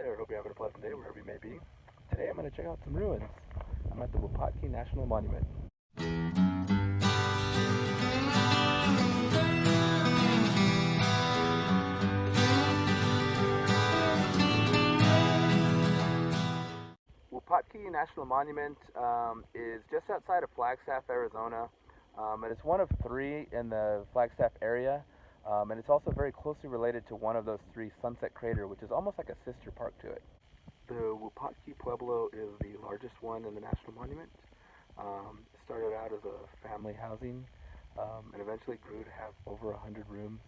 there, hope you're having a pleasant day wherever you may be. Today I'm going to check out some ruins. I'm at the Wupatki National Monument. Wupatki National Monument is just outside of Flagstaff, Arizona, and it's one of three in the Flagstaff area. And it's also very closely related to one of those three, Sunset Crater, which is almost like a sister park to it. The Wupatki Pueblo is the largest one in the National Monument. It started out as a family housing and eventually grew to have over 100 rooms,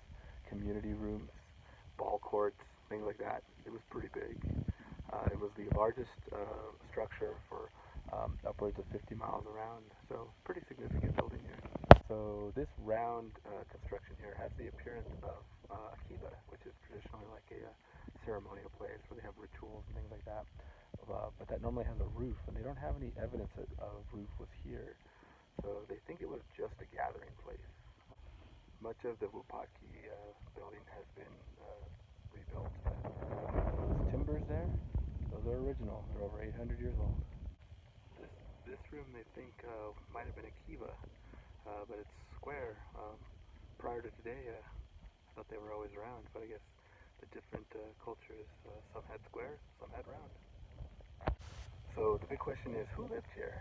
community rooms, ball courts, things like that. It was pretty big. It was the largest structure for upwards of 50 miles around, so pretty significant building here. So this round construction here has the appearance of a kiva, which is traditionally like a ceremonial place where they have rituals and things like that. But that normally has a roof, and they don't have any evidence that a roof was here. So they think it was just a gathering place. Much of the Wupatki building has been rebuilt. Those timbers there, those are original. They're over 800 years old. This room they think might have been a kiva. But it's square. Prior to today, I thought they were always round, but I guess the different cultures, some had square, some had round. So the big question is, who lived here?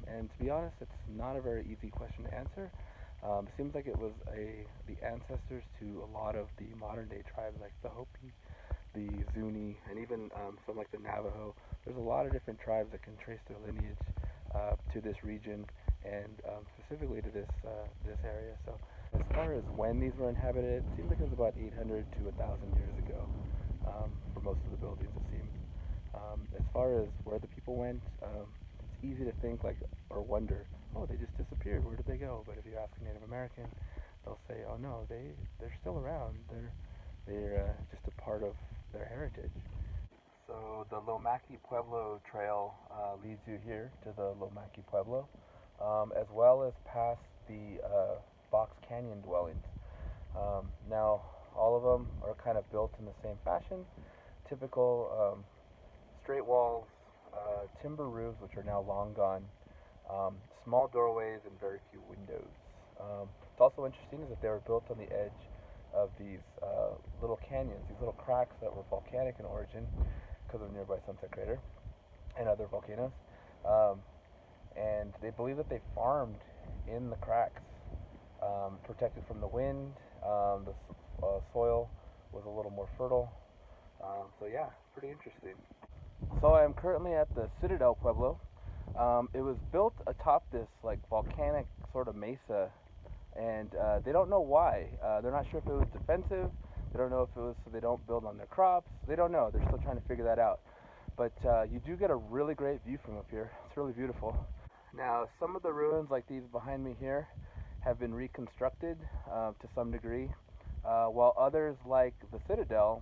And to be honest, it's not a very easy question to answer. It seems like it was the ancestors to a lot of the modern day tribes like the Hopi, the Zuni, and even some like the Navajo. There's a lot of different tribes that can trace their lineage to this region, and specifically to this area. So as far as when these were inhabited, it seems like it was about 800 to 1,000 years ago for most of the buildings, it seems. As far as where the people went, it's easy to think like, or wonder, oh, they just disappeared, where did they go? But if you ask a Native American, they'll say, oh no, they're still around, they're just a part of their heritage. So the Lomaki Pueblo Trail leads you here to the Lomaki Pueblo, as well as past the Box Canyon dwellings. Now, all of them are kind of built in the same fashion. Typical straight walls, timber roofs, which are now long gone, small doorways, and very few windows. What's also interesting is that they were built on the edge of these little canyons, these little cracks that were volcanic in origin because of nearby Sunset Crater and other volcanoes. And they believe that they farmed in the cracks, protected from the wind. The soil was a little more fertile. So yeah, pretty interesting. So I'm currently at the Citadel Pueblo. It was built atop this like volcanic sort of mesa, and they don't know why. They're not sure if it was defensive. They don't know if it was so they don't build on their crops. They don't know. They're still trying to figure that out. But you do get a really great view from up here. It's really beautiful. Now, some of the ruins like these behind me here have been reconstructed to some degree, while others like the Citadel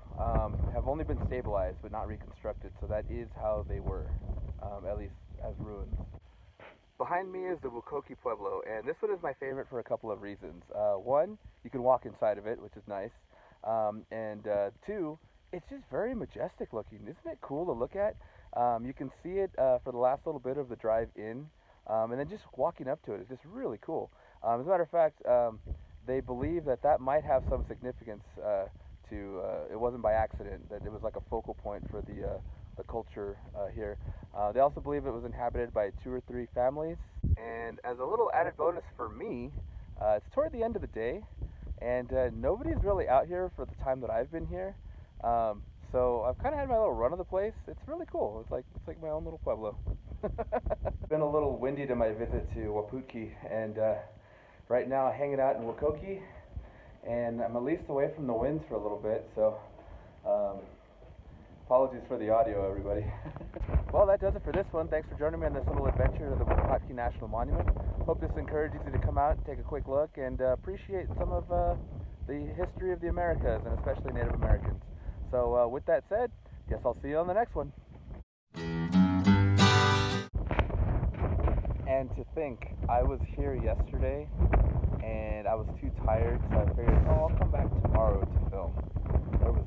have only been stabilized but not reconstructed. So that is how they were, at least as ruins. Behind me is the Wupatki Pueblo, and this one is my favorite for a couple of reasons. One, you can walk inside of it, which is nice. And two, it's just very majestic looking. Isn't it cool to look at? You can see it for the last little bit of the drive in, and then just walking up to it is just really cool. As a matter of fact, they believe that that might have some significance to, it wasn't by accident, that it was like a focal point for the culture here. They also believe it was inhabited by 2 or 3 families. And as a little added bonus for me, it's toward the end of the day, and nobody's really out here for the time that I've been here. So I've kind of had my little run of the place. It's really cool. It's like my own little pueblo. It's been a little windy to my visit to Wupatki, and right now hanging out in Wupatki, and I'm at least away from the winds for a little bit, so apologies for the audio, everybody. Well, that does it for this one. Thanks for joining me on this little adventure to the Wupatki National Monument. Hope this encourages you to come out and take a quick look and appreciate some of the history of the Americas, and especially Native Americans. So with that said, guess I'll see you on the next one. And to think, I was here yesterday and I was too tired, so I figured, oh, I'll come back tomorrow to film. There was